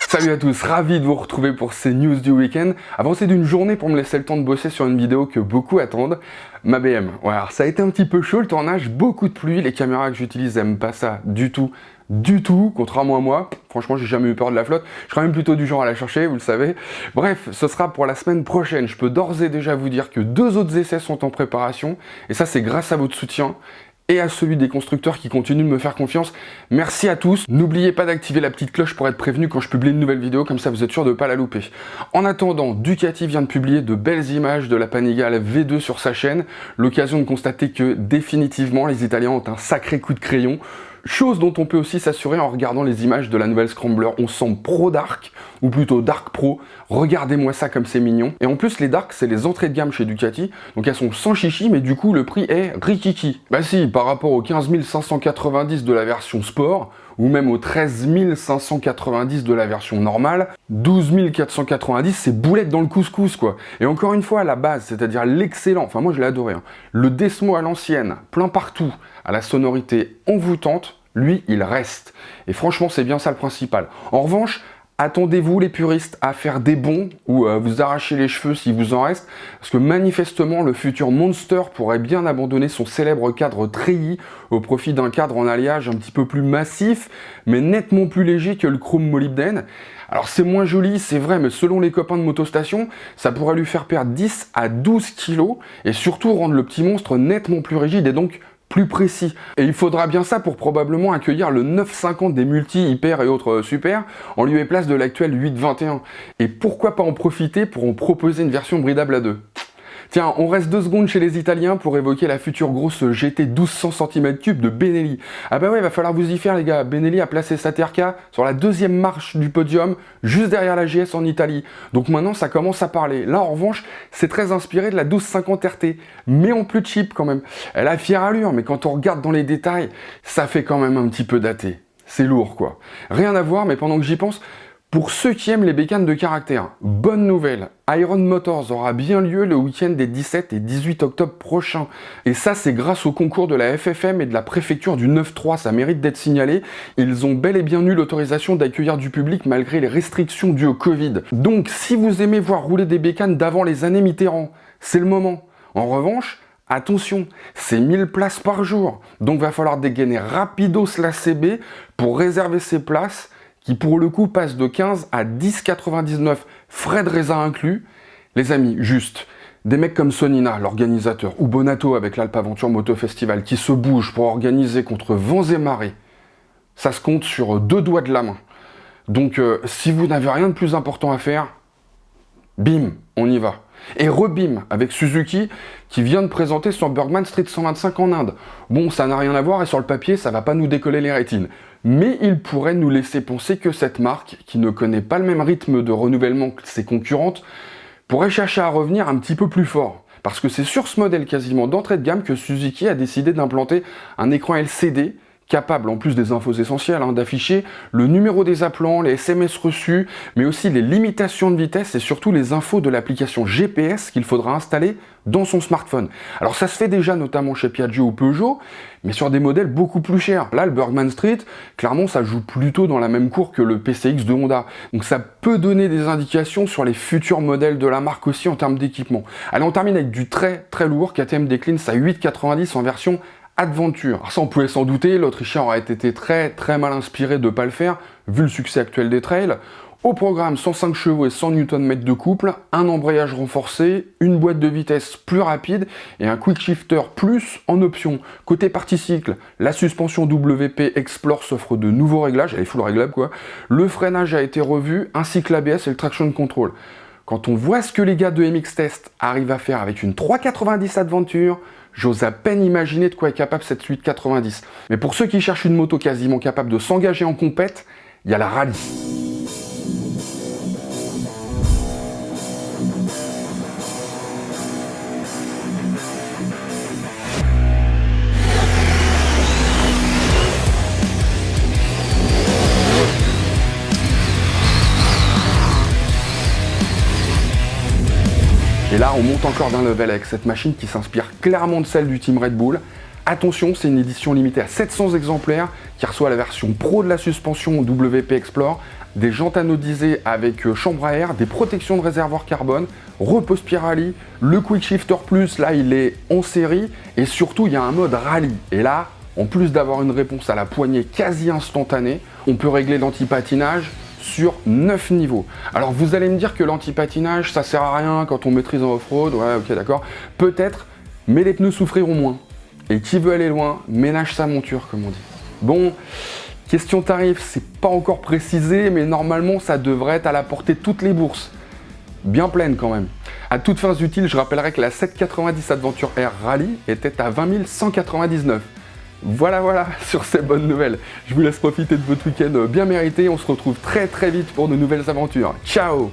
Salut à tous, ravi de vous retrouver pour ces news du week-end. Avancée d'une journée pour me laisser le temps de bosser sur une vidéo que beaucoup attendent, ma BM. Ouais, alors ça a été un petit peu chaud le tournage, beaucoup de pluie, les caméras que j'utilise n'aiment pas ça du tout, contrairement à moi. Franchement, j'ai jamais eu peur de la flotte, je serais même plutôt du genre à la chercher, vous le savez. Bref, ce sera pour la semaine prochaine. Je peux d'ores et déjà vous dire que 2 autres essais sont en préparation, et ça c'est grâce à votre soutien et à celui des constructeurs qui continuent de me faire confiance. Merci à tous. N'oubliez pas d'activer la petite cloche pour être prévenu quand je publie une nouvelle vidéo, comme ça vous êtes sûr de ne pas la louper. En attendant, Ducati vient de publier de belles images de la Panigale V2 sur sa chaîne, l'occasion de constater que définitivement les Italiens ont un sacré coup de crayon. Chose dont on peut aussi s'assurer en regardant les images de la nouvelle Scrambler. On sent Pro Dark, ou plutôt Dark Pro. Regardez-moi ça comme c'est mignon. Et en plus, les Dark, c'est les entrées de gamme chez Ducati. Donc elles sont sans chichi, mais du coup, le prix est rikiki. Bah si, par rapport aux 15 590 de la version Sport, ou même aux 13 590 de la version normale, 12 490, c'est boulette dans le couscous, quoi. Et encore une fois, à la base, c'est-à-dire l'excellent, enfin moi je l'ai adoré, hein, le Desmo à l'ancienne, plein partout, à la sonorité envoûtante, lui, il reste. Et franchement, c'est bien ça le principal. En revanche, attendez-vous les puristes à faire des bonds ou vous arracher les cheveux s'il vous en reste, parce que manifestement le futur Monster pourrait bien abandonner son célèbre cadre treillis au profit d'un cadre en alliage un petit peu plus massif, mais nettement plus léger que le chrome molybdène. Alors c'est moins joli, c'est vrai, mais selon les copains de Motostation, ça pourrait lui faire perdre 10 à 12 kg et surtout rendre le petit monstre nettement plus rigide et donc plus précis. Et il faudra bien ça pour probablement accueillir le 950 des multi, hyper et autres super, en lieu et place de l'actuel 821. Et pourquoi pas en profiter pour en proposer une version bridable à 2. Tiens, on reste 2 secondes chez les Italiens pour évoquer la future grosse GT 1200 cm3 de Benelli. Ah bah ouais, va falloir vous y faire les gars. Benelli a placé sa TRK sur la 2e marche du podium, juste derrière la GS en Italie. Donc maintenant, ça commence à parler. Là, en revanche, c'est très inspiré de la 1250 RT, mais en plus cheap quand même. Elle a fière allure, mais quand on regarde dans les détails, ça fait quand même un petit peu daté. C'est lourd quoi. Rien à voir, mais pendant que j'y pense, pour ceux qui aiment les bécanes de caractère, bonne nouvelle, Iron Motors aura bien lieu le week-end des 17 et 18 octobre prochains. Et ça, c'est grâce au concours de la FFM et de la préfecture du 9-3, ça mérite d'être signalé. Ils ont bel et bien eu l'autorisation d'accueillir du public malgré les restrictions dues au Covid. Donc, si vous aimez voir rouler des bécanes d'avant les années Mitterrand, c'est le moment. En revanche, attention, c'est 1000 places par jour. Donc, va falloir dégainer rapidos la CB pour réserver ses places, qui pour le coup passe de 15 à 10,99 frais de raisin inclus. Les amis, juste, des mecs comme Sonina, l'organisateur, ou Bonato avec l'Alpe Aventure Moto Festival, qui se bougent pour organiser contre vents et marées, ça se compte sur 2 doigts de la main. Donc si vous n'avez rien de plus important à faire, bim, on y va. Et rebim avec Suzuki qui vient de présenter son Bergman Street 125 en Inde. Bon, ça n'a rien à voir et sur le papier, ça va pas nous décoller les rétines. Mais il pourrait nous laisser penser que cette marque, qui ne connaît pas le même rythme de renouvellement que ses concurrentes, pourrait chercher à revenir un petit peu plus fort. Parce que c'est sur ce modèle quasiment d'entrée de gamme que Suzuki a décidé d'implanter un écran LCD capable, en plus des infos essentielles, d'afficher le numéro des appelants, les SMS reçus, mais aussi les limitations de vitesse et surtout les infos de l'application GPS qu'il faudra installer dans son smartphone. Alors ça se fait déjà notamment chez Piaggio ou Peugeot, mais sur des modèles beaucoup plus chers. Là, le Bergman Street, clairement, ça joue plutôt dans la même cour que le PCX de Honda. Donc ça peut donner des indications sur les futurs modèles de la marque aussi en termes d'équipement. Allez, on termine avec du très très lourd. KTM décline sa 890 en version Adventure. Alors ça on pouvait s'en douter, l'Autrichien aurait été très mal inspiré de ne pas le faire, vu le succès actuel des trails. Au programme, 105 chevaux et 100 Nm de couple, un embrayage renforcé, une boîte de vitesse plus rapide et un quick shifter plus en option. Côté partie cycle, la suspension WP Explore s'offre de nouveaux réglages, elle est full réglable quoi. Le freinage a été revu, ainsi que l'ABS et le traction control. Quand on voit ce que les gars de MX Test arrivent à faire avec une 390 Adventure, j'ose à peine imaginer de quoi est capable cette 890. Mais pour ceux qui cherchent une moto quasiment capable de s'engager en compète, il y a la Rallye. Et là, on monte encore d'un level avec cette machine qui s'inspire clairement de celle du Team Red Bull. Attention, c'est une édition limitée à 700 exemplaires qui reçoit la version pro de la suspension WP Explore, des jantes anodisées avec chambre à air, des protections de réservoir carbone, repose Pirelli, le Quick Shifter Plus, là il est en série, et surtout il y a un mode rallye. Et là, en plus d'avoir une réponse à la poignée quasi instantanée, on peut régler l'anti-patinage sur 9 niveaux. Alors vous allez me dire que l'anti-patinage ça sert à rien quand on maîtrise en off-road, ouais ok d'accord, peut-être, mais les pneus souffriront moins. Et qui veut aller loin, ménage sa monture comme on dit. Bon, question tarif, c'est pas encore précisé, mais normalement ça devrait être à la portée de toutes les bourses. Bien pleine quand même. À toutes fins utiles, je rappellerai que la 790 Adventure R Rally était à 20 199. Voilà, sur ces bonnes nouvelles. Je vous laisse profiter de votre week-end bien mérité. On se retrouve très vite pour de nouvelles aventures. Ciao!